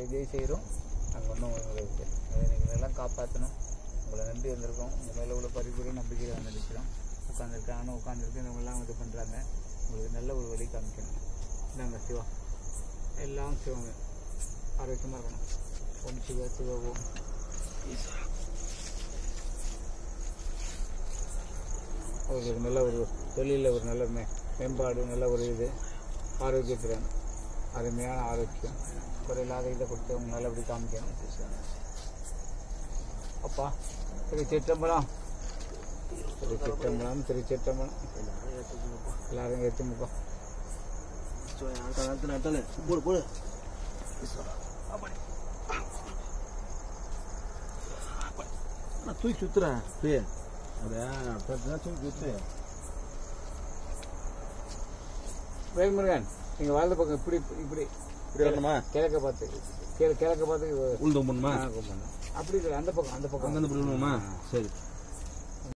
எங்கேயும் செய்கிறோம். நாங்கள் ஒன்றும் உங்களுக்கு அதை நீங்கள் எல்லாம் காப்பாற்றணும். உங்களை நம்பி வந்திருக்கோம். உங்கள் மேலே உள்ள பரிபூர்ண நம்பிக்கையில் வந்து நிற்கிறோம். உட்காந்துருக்காங்க உட்காந்துருக்கு இவங்கெல்லாம் இது பண்ணுறாங்க. உங்களுக்கு நல்ல ஒரு வழி காமிக்கணும். இந்தாங்க சிவா, எல்லாம் சிவங்க ஆரோக்கியமாக இருக்கணும். ஓம் சிவா சிவா ஓம். அவங்களுக்கு நல்ல ஒரு தொழிலில் ஒரு நல்ல மேம்பாடு, நல்ல ஒரு இது ஆரோக்கியத்துடன் அருமையான ஆரோக்கியம் குறையில்லாத இதை கொடுத்து அவங்க நல்லபடி காமிக்கணும். அப்பா திருச்சிற்றம்பலம், திருச்சிற்றம்பலம், திருச்சிற்றம்பலம். எல்லாரும் ஏற்றுமுப்பா. தூக்கி சுத்துறேன் தூக்கி சுத்து. வேல்முருகன், நீங்கள் வாழ்ந்த பக்கம் இப்படி இப்படி இப்படி வரணுமா? கிழக்க பார்த்து கிழக்க பார்த்து உளுந்து கும்பணுமா? அப்படி இல்லை, அந்த பக்கம் அந்த பக்கம் அங்கே விடணுமா? சரி.